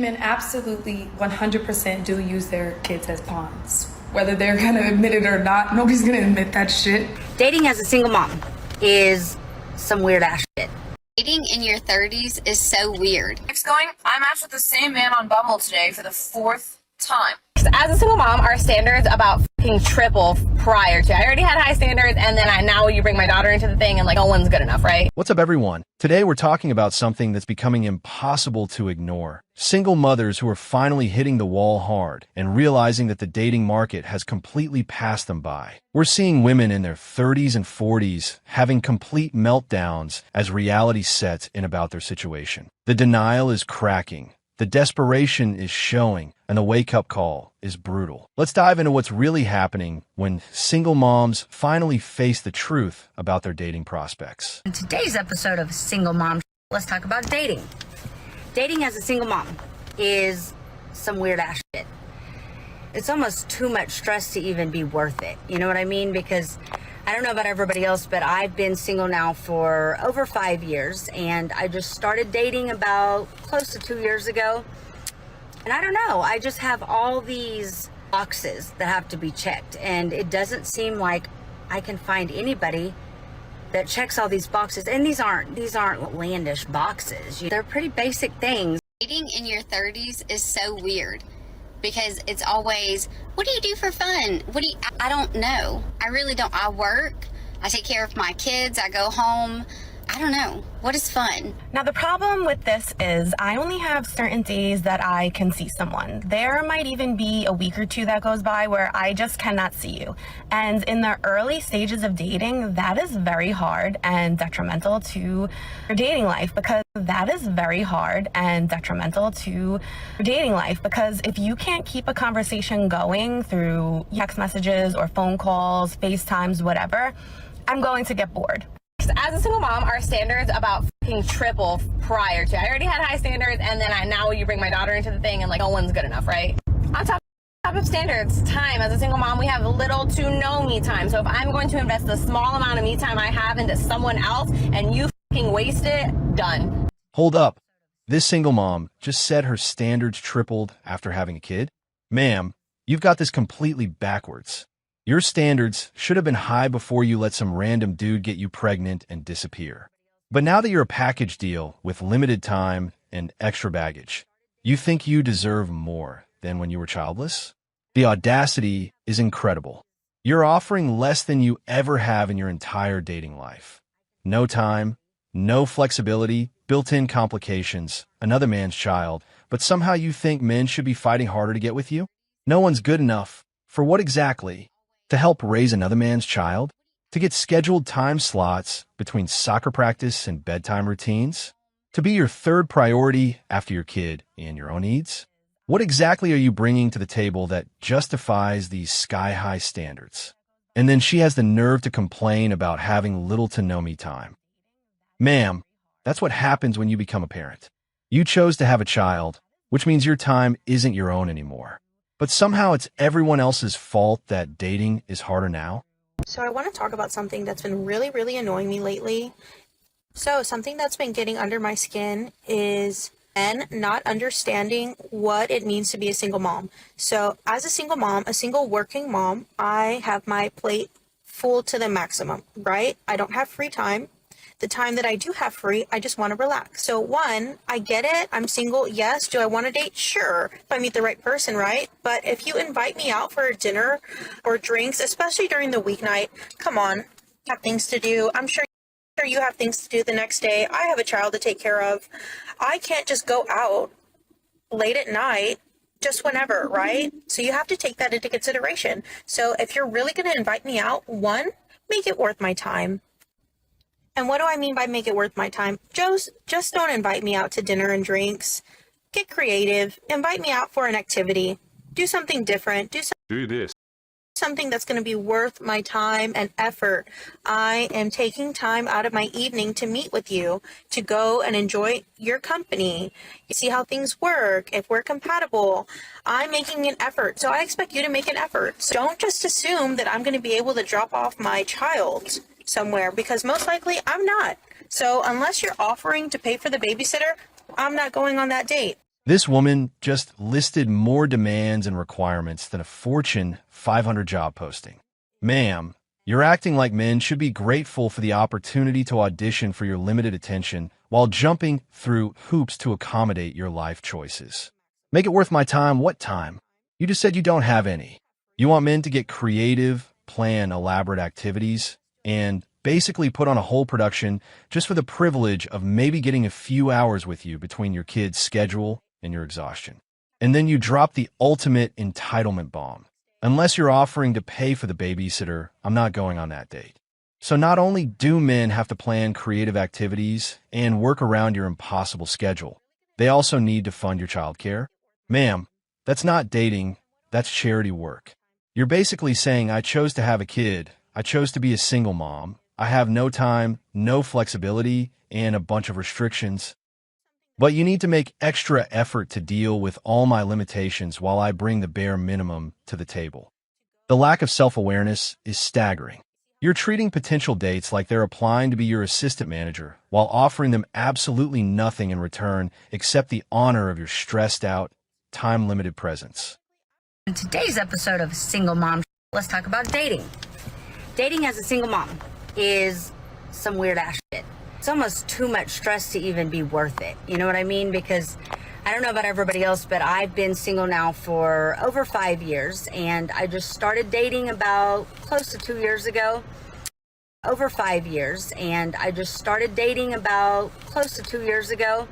Men absolutely 100% do use their kids as pawns. Whether they're gonna admit it or not, nobody's gonna admit that shit. Dating as a single mom is some weird ass shit. Dating in your 30s is so weird. Next going, I matched with the same man on Bumble today for the 4th time. As a single mom, our standards about fucking triple prior to. I already had high standards, and then now you bring my daughter into the thing, and like, no one's good enough, right? What's up, everyone? Today we're talking about something that's becoming impossible to ignore. Single mothers who are finally hitting the wall hard and realizing that the dating market has completely passed them by. We're seeing women in their 30s and 40s having complete meltdowns as reality sets in about their situation. The denial is cracking. The desperation is showing, and the wake-up call is brutal. Let's dive into what's really happening when single moms finally face the truth about their dating prospects. In today's episode of Single Mom, let's talk about dating. Dating as a single mom is some weird ass shit. It's almost too much stress to even be worth it. You know what I mean? Because I don't know about everybody else, but I've been single now for over 5 years, and I just started dating about close to 2 years ago. And I don't know, I just have all these boxes that have to be checked, and it doesn't seem like I can find anybody that checks all these boxes. And these aren't outlandish boxes. They're pretty basic things. Dating in your 30s is so weird because it's always, what do you do for fun? I don't know. I really don't. I work, I take care of my kids, I go home. I don't know. What is fun? Now, the problem with this is I only have certain days that I can see someone. There might even be a week or two that goes by where I just cannot see you. And in the early stages of dating, that is very hard and detrimental to your dating life because if you can't keep a conversation going through text messages or phone calls, FaceTimes, whatever, I'm going to get bored. As a single mom, our standards about fucking triple prior to. I already had high standards, and then now you bring my daughter into the thing, and like, no one's good enough, right? On top of standards, time. As a single mom, we have little to no me time. So if I'm going to invest the small amount of me time I have into someone else, and you fucking waste it, done. Hold up. This single mom just said her standards tripled after having a kid? Ma'am, you've got this completely backwards. Your standards should have been high before you let some random dude get you pregnant and disappear. But now that you're a package deal with limited time and extra baggage, you think you deserve more than when you were childless? The audacity is incredible. You're offering less than you ever have in your entire dating life. No time, no flexibility, built-in complications, another man's child, but somehow you think men should be fighting harder to get with you? No one's good enough. For what exactly? To help raise another man's child? To get scheduled time slots between soccer practice and bedtime routines? To be your third priority after your kid and your own needs? What exactly are you bringing to the table that justifies these sky-high standards? And then she has the nerve to complain about having little to no me time. Ma'am, that's what happens when you become a parent. You chose to have a child, which means your time isn't your own anymore. But somehow it's everyone else's fault that dating is harder now. So I want to talk about something that's been really, really annoying me lately. So something that's been getting under my skin is men not understanding what it means to be a single mom. So as a single mom, a single working mom, I have my plate full to the maximum, right? I don't have free time. The time that I do have free, I just want to relax. So one, I get it. I'm single. Yes. Do I want to date? Sure. If I meet the right person, right? But if you invite me out for dinner or drinks, especially during the weeknight, come on, you have things to do. I'm sure you have things to do the next day. I have a child to take care of. I can't just go out late at night just whenever, right? So you have to take that into consideration. So if you're really going to invite me out, one, make it worth my time. And what do I mean by make it worth my time? Just don't invite me out to dinner and drinks. Get creative. Invite me out for an activity. Do something different. Do this. Something that's going to be worth my time and effort. I am taking time out of my evening to meet with you, to go and enjoy your company. You see how things work, if we're compatible. I'm making an effort, so I expect you to make an effort. So don't just assume that I'm going to be able to drop off my child somewhere, because most likely I'm not. So unless you're offering to pay for the babysitter, I'm not going on that date. This woman just listed more demands and requirements than a Fortune 500 job posting. Ma'am, you're acting like men should be grateful for the opportunity to audition for your limited attention while jumping through hoops to accommodate your life choices. Make it worth my time. What time? You just said you don't have any. You want men to get creative, plan elaborate activities, and basically put on a whole production just for the privilege of maybe getting a few hours with you between your kids' schedule and your exhaustion. And then you drop the ultimate entitlement bomb. Unless you're offering to pay for the babysitter, I'm not going on that date. So not only do men have to plan creative activities and work around your impossible schedule, they also need to fund your childcare. Ma'am, that's not dating, that's charity work. You're basically saying, I chose to have a kid, I chose to be a single mom, I have no time, no flexibility, and a bunch of restrictions. But you need to make extra effort to deal with all my limitations while I bring the bare minimum to the table. The lack of self-awareness is staggering. You're treating potential dates like they're applying to be your assistant manager while offering them absolutely nothing in return except the honor of your stressed-out, time-limited presence. In today's episode of Single Mom, let's talk about dating. Dating as a single mom is some weird ass shit. It's almost too much stress to even be worth it. You know what I mean? Because I don't know about everybody else, but I've been single now for over 5 years, and I just started dating about close to 2 years ago. Over 5 years, and I just started dating about close to 2 years ago.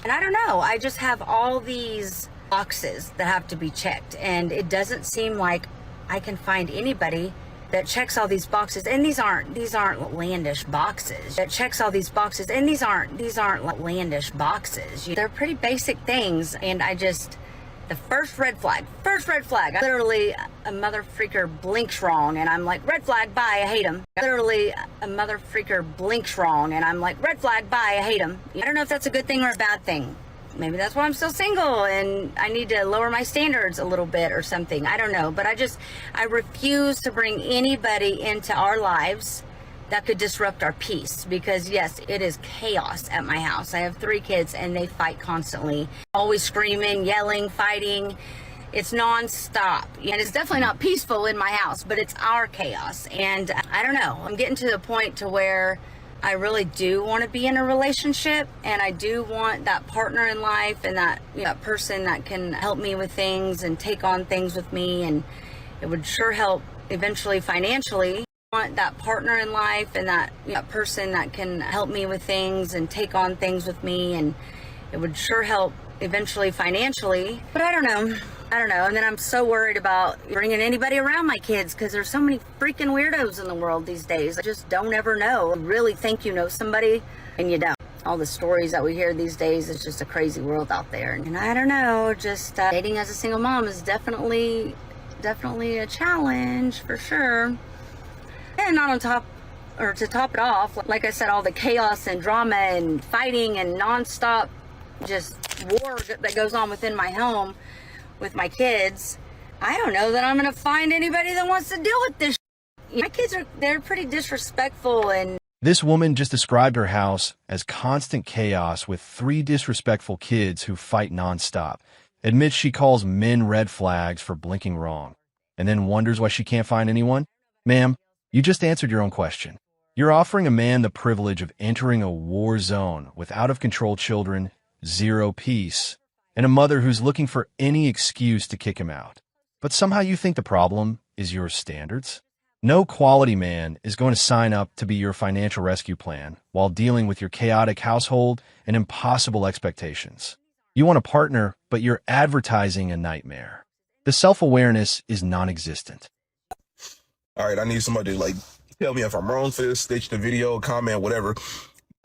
And I don't know, I just have all these boxes that have to be checked, and it doesn't seem like I can find anybody that checks all these boxes. And these aren't outlandish boxes. That checks all these boxes, and these aren't outlandish boxes. They're pretty basic things, and the first red flag, literally a mother freaker blinks wrong, and I'm like, red flag, bye, I hate him. Literally a mother freaker blinks wrong, and I'm like, red flag, bye, I hate him. I don't know if that's a good thing or a bad thing. Maybe that's why I'm still single and I need to lower my standards a little bit or something. I don't know. But I refuse to bring anybody into our lives that could disrupt our peace, because yes, it is chaos at my house. I have 3 kids and they fight constantly, always screaming, yelling, fighting. It's nonstop. And it's definitely not peaceful in my house, but it's our chaos. And I don't know. I'm getting to the point to where I really do want to be in a relationship, and I do want that partner in life and that person that can help me with things and take on things with me, and it would sure help eventually financially. I want that partner in life and that person that can help me with things and take on things with me, and it would sure help eventually financially. But I don't know. And then I'm so worried about bringing anybody around my kids, because there's so many freaking weirdos in the world these days. I just don't ever know. You really think you know somebody, and you don't. All the stories that we hear these days is just a crazy world out there. And I don't know, just dating as a single mom is definitely a challenge for sure. And not to top it off, like I said, all the chaos and drama and fighting and nonstop just war that goes on within my home with my kids. I don't know that I'm gonna find anybody that wants to deal with this. My kids they're pretty disrespectful. And This woman just described her house as constant chaos with 3 disrespectful kids who fight nonstop, admits she calls men red flags for blinking wrong, and then wonders why she can't find anyone. Ma'am, you just answered your own question. You're offering a man the privilege of entering a war zone with out-of-control children, 0 peace, and a mother who's looking for any excuse to kick him out. But somehow you think the problem is your standards? No quality man is going to sign up to be your financial rescue plan while dealing with your chaotic household and impossible expectations. You want a partner, but you're advertising a nightmare. The self-awareness is non-existent. All right, I need somebody to tell me if I'm wrong for this, stitch the video, comment, whatever.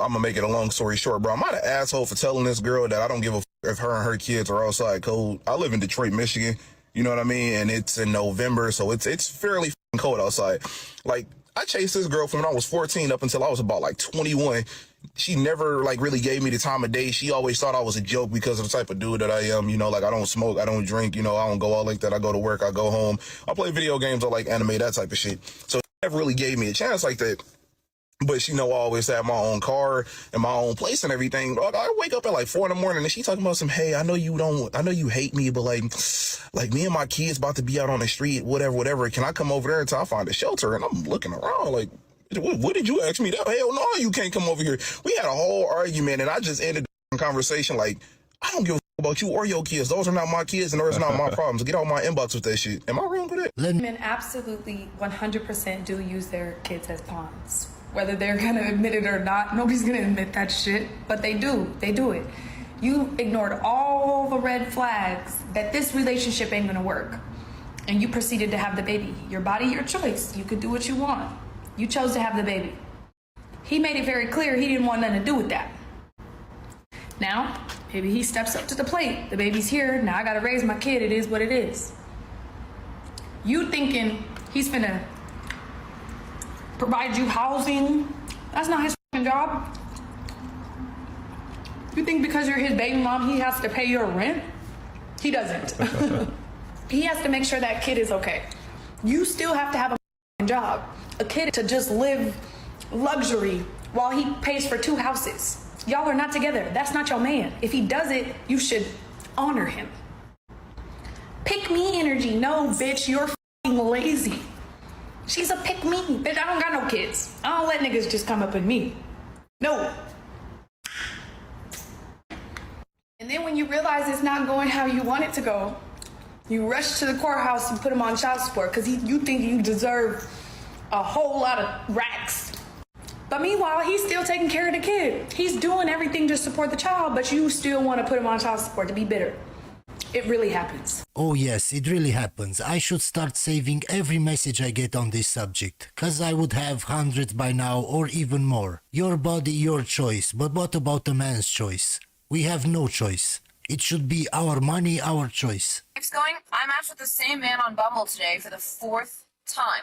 I'm gonna make it a long story short, bro. I'm not an asshole for telling this girl that I don't give a if her and her kids are outside cold. I live in Detroit, Michigan. You know what I mean? And it's in November, so it's fairly cold outside. I chased this girl from when I was 14 up until I was about 21. She never really gave me the time of day. She always thought I was a joke because of the type of dude that I am. I don't smoke, I don't drink, I don't go out like that. I go to work, I go home. I play video games, I like anime, that type of shit. So she never really gave me a chance like that. But she know I always have my own car and my own place and everything. I wake up at like 4 a.m. and she talking about some, hey, I know you hate me, but like me and my kids about to be out on the street, whatever. Can I come over there until I find a shelter? And I'm looking around like, what did you ask me that? Hell no, you can't come over here. We had a whole argument and I just ended the conversation like, I don't give a about you or your kids. Those are not my kids and those are not my problems. Get out my inbox with that shit. Am I wrong with that? Men absolutely 100% do use their kids as pawns. Whether they're gonna admit it or not, nobody's gonna admit that shit, but they do it. You ignored all the red flags that this relationship ain't gonna work, and you proceeded to have the baby. Your body, your choice. You could do what you want. You chose to have the baby. He made it very clear he didn't want nothing to do with that. Now, maybe he steps up to the plate. The baby's here, now I gotta raise my kid, it is what it is. You thinking he's finna provide you housing? That's not his fucking job. You think because you're his baby mom, he has to pay your rent? He doesn't. He has to make sure that kid is okay. You still have to have a fucking job. A kid to just live luxury while he pays for 2 houses. Y'all are not together. That's not your man. If he does it, you should honor him. Pick me energy. No, bitch, you're fucking lazy. She's a pick me. Bitch, I don't got no kids. I don't let niggas just come up in me. No. And then when you realize it's not going how you want it to go, you rush to the courthouse and put him on child support because you think you deserve a whole lot of racks. But meanwhile, he's still taking care of the kid. He's doing everything to support the child, but you still want to put him on child support to be bitter. It really happens. Oh yes, it really happens. I should start saving every message I get on this subject, cause I would have hundreds by now or even more. Your body, your choice, but what about the man's choice? We have no choice. It should be our money, our choice. Keeps going. I matched with the same man on Bumble today for the 4th time.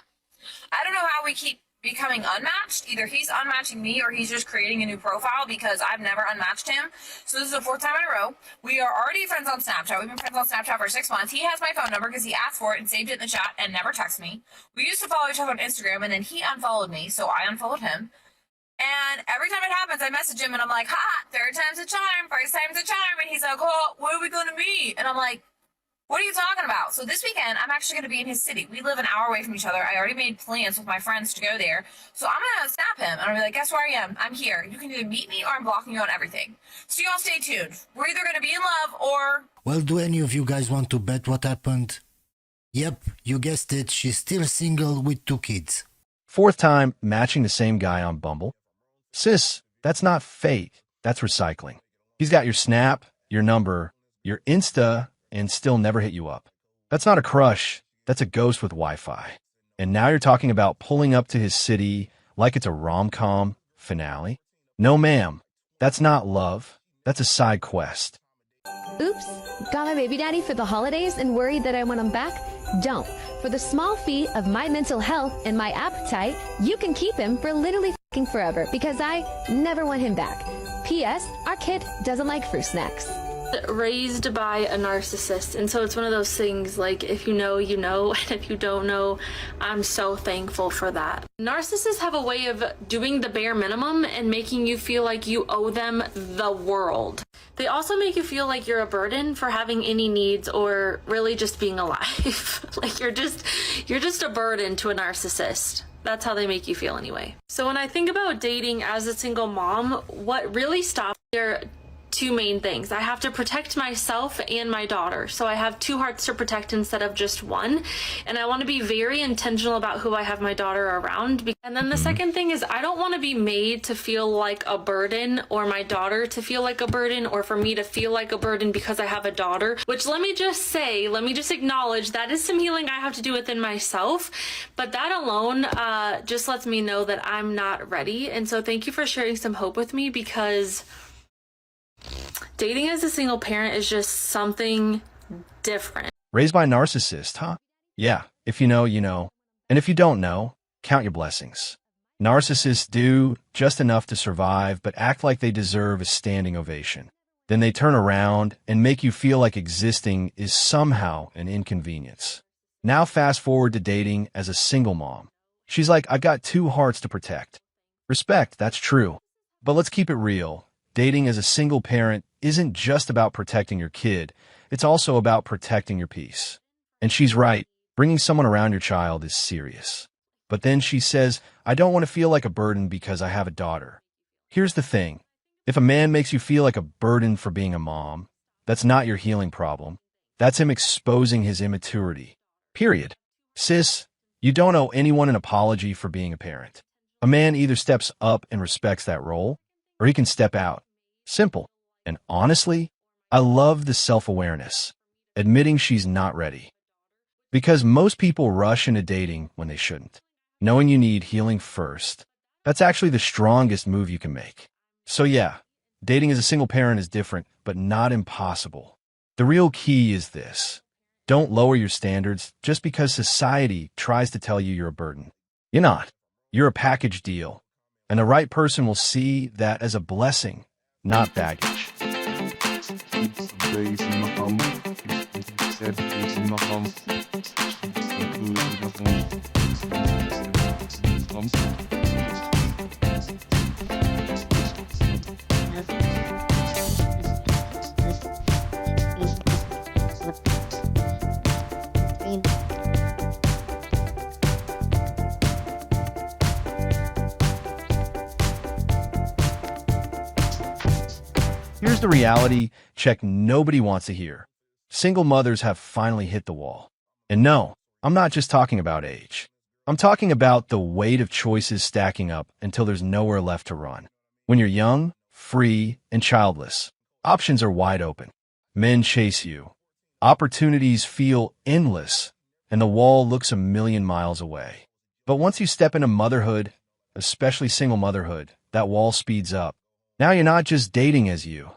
I don't know how we keep becoming unmatched. Either he's unmatching me or he's just creating a new profile because I've never unmatched him. So this is the 4th time in a row. We are already friends on Snapchat. We've been friends on Snapchat for 6 months. He has my phone number because he asked for it and saved it in the chat and never texted me. We used to follow each other on Instagram and then he unfollowed me, so I unfollowed him. And every time it happens, I message him and I'm like, ha, 3rd time's a charm, 1st time's a charm. And he's like, oh, where are we going to meet? And I'm like, what are you talking about? So this weekend, I'm actually going to be in his city. We live an hour away from each other. I already made plans with my friends to go there. So I'm going to snap him. And I'll be like, guess where I am? I'm here. You can either meet me or I'm blocking you on everything. So y'all stay tuned. We're either going to be in love or... Well, do any of you guys want to bet what happened? Yep, you guessed it. She's still single with 2 kids. 4th time matching the same guy on Bumble. Sis, that's not fake. That's recycling. He's got your Snap, your number, your Insta, and still never hit you up. That's not a crush. That's a ghost with Wi-Fi. And now you're talking about pulling up to his city like it's a rom-com finale? No, ma'am. That's not love. That's a side quest. Oops, got my baby daddy for the holidays and worried that I want him back? Don't. For the small fee of my mental health and my appetite, you can keep him for literally f***ing forever because I never want him back. P.S. Our kid doesn't like fruit snacks. Raised by a narcissist, and so it's one of those things like if you know, you know, and if you don't know, I'm so thankful for that. Narcissists have a way of doing the bare minimum and making you feel like you owe them the world. They also make you feel like you're a burden for having any needs or really just being alive. Like you're just a burden to a narcissist. That's how they make you feel anyway. So when I think about dating as a single mom, what really stops are 2 main things. I have to protect myself and my daughter. So I have 2 hearts to protect instead of just 1. And I want to be very intentional about who I have my daughter around. And then the second thing is I don't want to be made to feel like a burden or my daughter to feel like a burden or for me to feel like a burden because I have a daughter, which let me just acknowledge that is some healing I have to do within myself. But that alone just lets me know that I'm not ready. And so thank you for sharing some hope with me because dating as a single parent is just something different. Raised by a narcissist, huh? Yeah, if you know, you know. And if you don't know, count your blessings. Narcissists do just enough to survive, but act like they deserve a standing ovation. Then they turn around and make you feel like existing is somehow an inconvenience. Now fast forward to dating as a single mom. She's like, I've got 2 hearts to protect. Respect, that's true. But let's keep it real. Dating as a single parent isn't just about protecting your kid. It's also about protecting your peace. And she's right. Bringing someone around your child is serious. But then she says, I don't want to feel like a burden because I have a daughter. Here's the thing. If a man makes you feel like a burden for being a mom, that's not your healing problem. That's him exposing his immaturity. Period. Sis, you don't owe anyone an apology for being a parent. A man either steps up and respects that role, or he can step out. Simple. And honestly, I love the self-awareness, admitting she's not ready. Because most people rush into dating when they shouldn't. Knowing you need healing first, that's actually the strongest move you can make. So yeah, dating as a single parent is different, but not impossible. The real key is this. Don't lower your standards just because society tries to tell you you're a burden. You're not. You're a package deal. And the right person will see that as a blessing, not baggage. Here's the reality check nobody wants to hear. Single mothers have finally hit the wall. And no, I'm not just talking about age. I'm talking about the weight of choices stacking up until there's nowhere left to run. When you're young, free, and childless, options are wide open. Men chase you. Opportunities feel endless, and the wall looks a million miles away. But once you step into motherhood, especially single motherhood, that wall speeds up. Now you're not just dating as you're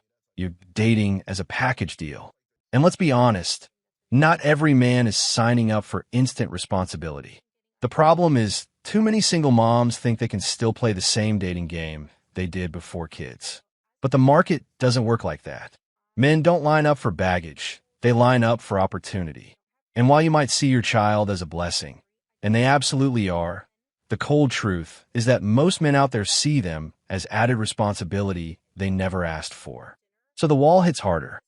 dating as a package deal. And let's be honest, not every man is signing up for instant responsibility. The problem is, too many single moms think they can still play the same dating game they did before kids. But the market doesn't work like that. Men don't line up for baggage. They line up for opportunity. And while you might see your child as a blessing, and they absolutely are, the cold truth is that most men out there see them as added responsibility they never asked for. So the wall hits harder.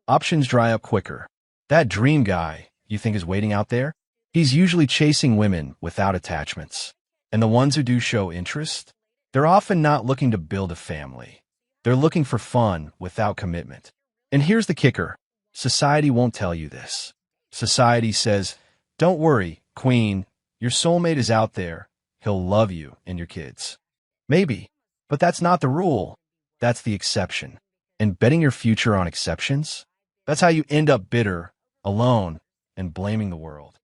Options dry up quicker. That dream guy you think is waiting out there, he's usually chasing women without attachments. And the ones who do show interest, they're often not looking to build a family. They're looking for fun without commitment. And here's the kicker. Society won't tell you this. Society says, don't worry, queen, your soulmate is out there. He'll love you and your kids. Maybe, but that's not the rule. That's the exception. And betting your future on exceptions, that's how you end up bitter, alone, and blaming the world.